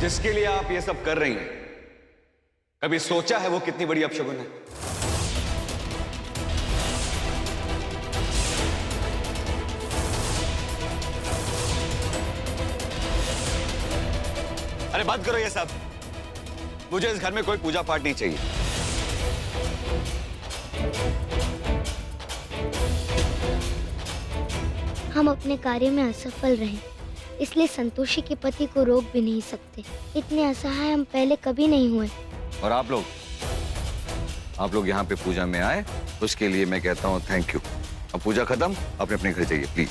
जिसके लिए आप ये सब कर रही हैं, कभी सोचा है वो कितनी बड़ी अपशगुन है? अरे बात करो ये सब। मुझे इस घर में कोई पूजा पाठ नहीं चाहिए। हम अपने कार्य में असफल रहे, इसलिए संतोषी के पति को रोक भी नहीं सकते। इतने असहाय हम पहले कभी नहीं हुए। और आप लोग यहाँ पे पूजा में आए, उसके लिए मैं कहता हूँ थैंक यू। अब पूजा खत्म, अपने अपने घर जाइए प्लीज।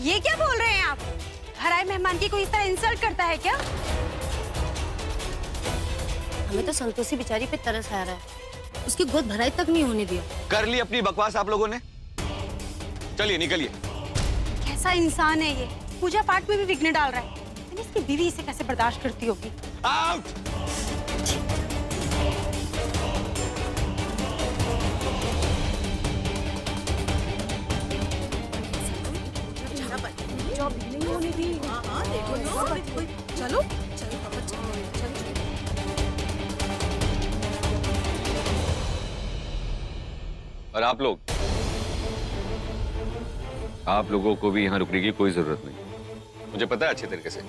ये क्या बोल रहे हैं आप? घर आए मेहमान की कोई इस तरह इंसल्ट करता है क्या? हमें तो संतोषी बेचारी पे तरस आ रहा है, उसकी गोद भराई तक नहीं होने दिया। कर ली अपनी बकवास आप लोगों ने। चलिए निकलिए। कैसा इंसान है ये, पूजा पाठ में भी विघ्न डाल रहा है। इसकी बीवी इसे कैसे बर्दाश्त करती होगी? आउट। चलो और आप लोगों को भी यहाँ रुकने की कोई जरूरत नहीं। मुझे पता है अच्छे तरीके से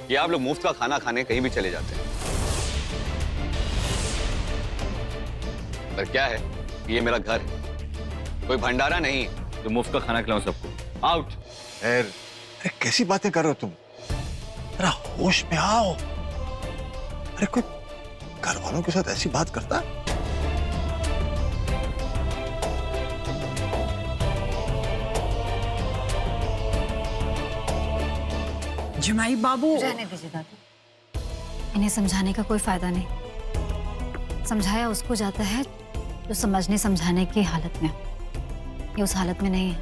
कि आप लोग मुफ्त का खाना खाने कहीं भी चले जाते हैं। पर क्या है, ये मेरा घर है, कोई भंडारा नहीं है तो मुफ्त का खाना खिलाऊं सबको। आउट। अरे कैसी बातें कर रहे हो तुम? अरे होश में आओ। अरे कोई घर वालों के साथ ऐसी बात करता है? जमाई बाबू, रहने दीजिए दादी, इन्हें समझाने का कोई फायदा नहीं। समझाया उसको जाता है जो समझने समझाने की हालत में, ये उस हालत में नहीं है।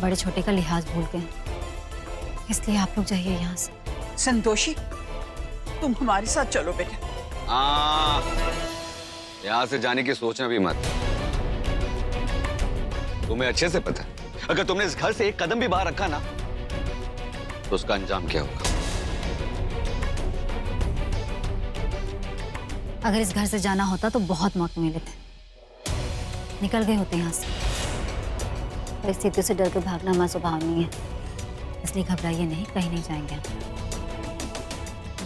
बड़े छोटे का लिहाज भूल गए, इसलिए आप लोग जाइए यहाँ से। संतोषी तुम हमारे साथ चलो बेटा। यहाँ से जाने की सोचना भी मत। तुम्हें अच्छे से पता है, अगर तुमने इस घर से एक कदम भी बाहर रखा ना तो उसका अंजाम क्या होगा। अगर इस घर से जाना होता तो बहुत मौके मिले थे, निकल गए होते यहाँ से। परिस्थितियों से डर के भागना हमारा स्वभाव नहीं है, इसलिए घबराइए नहीं, कहीं नहीं जाएंगे हम।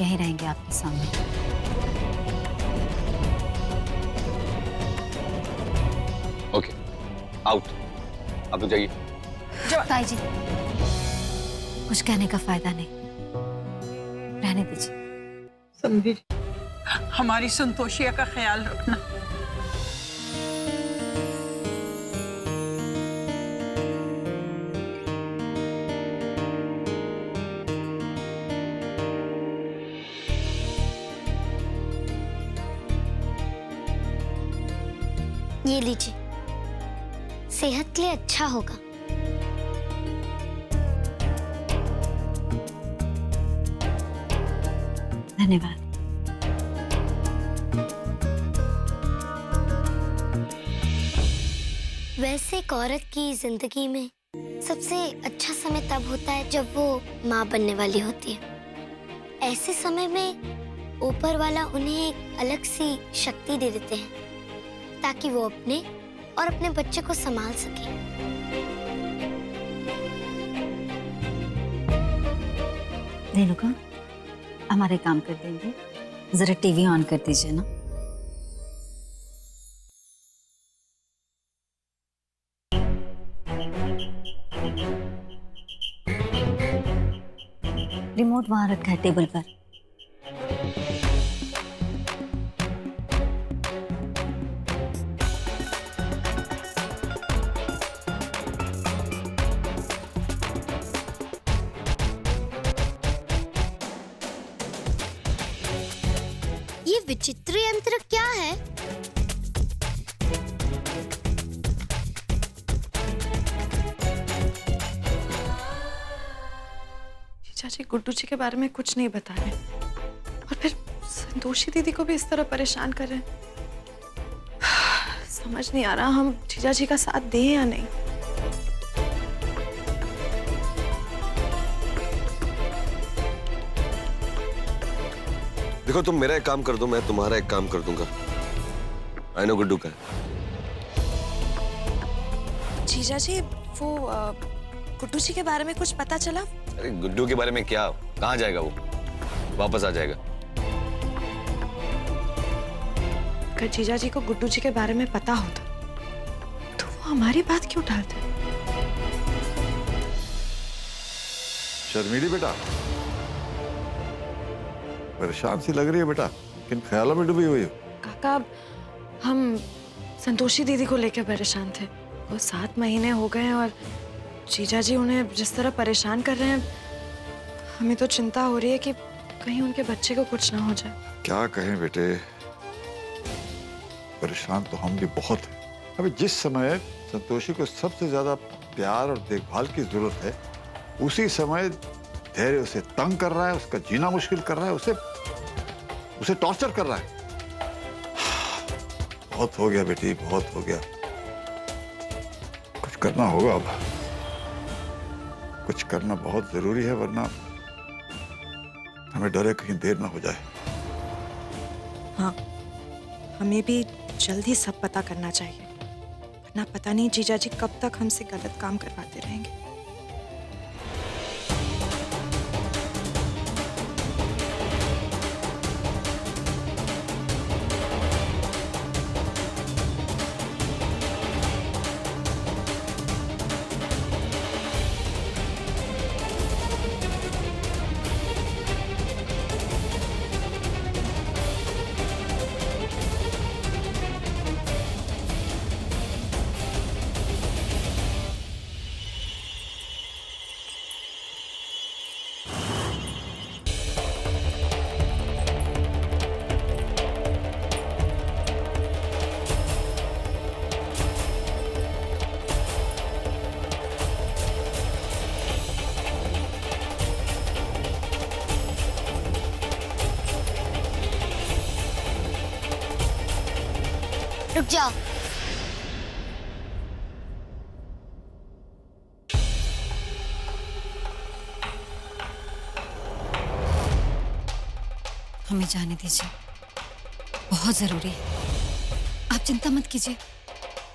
यहीं रहेंगे आपके सामने। Okay, out. आप लोग जाइए। ताई जी, कुछ कहने का फायदा नहीं, रहने दीजिए। समझी, हमारी संतोषिया का ख्याल रखना। ये लीजिए, सेहत के लिए अच्छा होगा। धन्यवाद। वैसे एक औरत की जिंदगी में सबसे अच्छा समय तब होता है जब वो माँ बनने वाली होती है। ऐसे समय में ऊपर वाला उन्हें एक अलग सी शक्ति दे देते हैं ताकि वो अपने और अपने बच्चे को संभाल सके। रेणुका, हमारे काम कर देंगे, जरा टीवी ऑन कर दीजिए ना। रिमोट वहां रखा है टेबल पर। ये विचित्र यंत्र क्या है? चाची गुड्डू जी के बारे में कुछ नहीं बता रहे और फिर संतोषी दीदी को भी इस तरह परेशान कर रहे हैं। समझ नहीं आ रहा हम जीजा जी का साथ दें या नहीं। देखो तुम मेरा एक काम कर दो, मैं तुम्हारा एक काम कर दूंगा। आई नो गुड्डू का है। जीजा जी वो गुड्डू जी के बारे में कुछ पता चला? अरे गुड्डू के बारे में क्या, कहाँ जाएगा वो, वापस आ जाएगा। अगर जीजा जी को गुड्डू जी के बारे में पता होता तो वो हमारी बात क्यों टालते? शर्मीली बेटा, परेशान सी लग रही है बेटा, किन ख्यालों में डूबी हुई हो? काका हम संतोषी दीदी को लेकर परेशान थे। वो 7 महीने हो गए हैं और जीजा जी उन्हें जिस तरह परेशान कर रहे हैं, हमें तो चिंता हो रही है कि कहीं उनके बच्चे को कुछ ना हो जाए। क्या कहें बेटे, परेशान तो हम भी बहुत हैं। अभी जिस समय संतोषी को सबसे ज्यादा प्यार और देखभाल की जरूरत है, उसी समय धैर्य उसे तंग कर रहा है, उसका जीना मुश्किल कर रहा है, उसे टॉर्चर कर रहा है। बहुत हो गया बेटी, बहुत हो गया। कुछ करना होगा अब, कुछ करना बहुत जरूरी है, वरना हमें डर है कहीं देर ना हो जाए। हाँ, हमें भी जल्द ही सब पता करना चाहिए, वरना पता नहीं जीजा जी कब तक हमसे गलत काम करवाते रहेंगे। रुक जाओ। हमें जाने दीजिए, बहुत जरूरी है। आप चिंता मत कीजिए,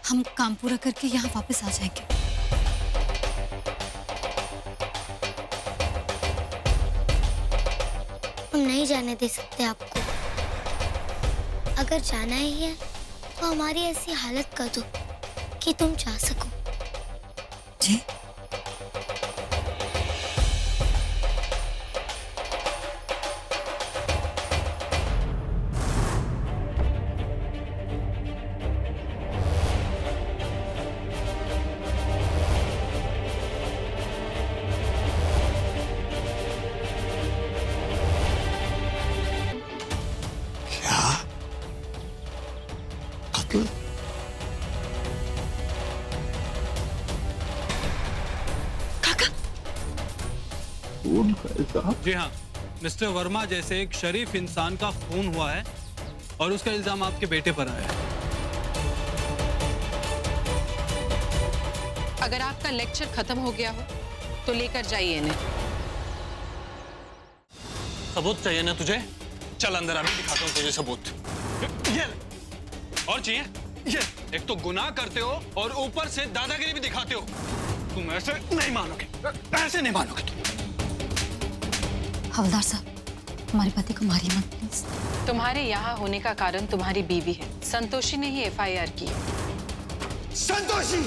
हम काम पूरा करके यहाँ वापस आ जाएंगे। हम नहीं जाने दे सकते आपको। अगर जाना ही है तो हमारी ऐसी हालत कर दो कि तुम जा सको। जी जी हाँ, मिस्टर वर्मा जैसे एक शरीफ इंसान का खून हुआ है और उसका इल्जाम आपके बेटे पर आया है। अगर आपका लेक्चर खत्म हो गया हो तो लेकर जाइए इन्हें। सबूत चाहिए ना तुझे? चल अंदर, अभी दिखाता हूँ तुझे सबूत। ये ले। और चाहिए? ये एक तो गुनाह करते हो और ऊपर से दादागिरी भी दिखाते हो। तुम ऐसे नहीं मानोगे, ऐसे नहीं मानोगे तुम। हवलदार साहब, हमारे पति को मारिए मत प्लीज। तुम्हारे यहाँ होने का कारण तुम्हारी बीवी है। संतोषी ने ही FIR की है। संतोषी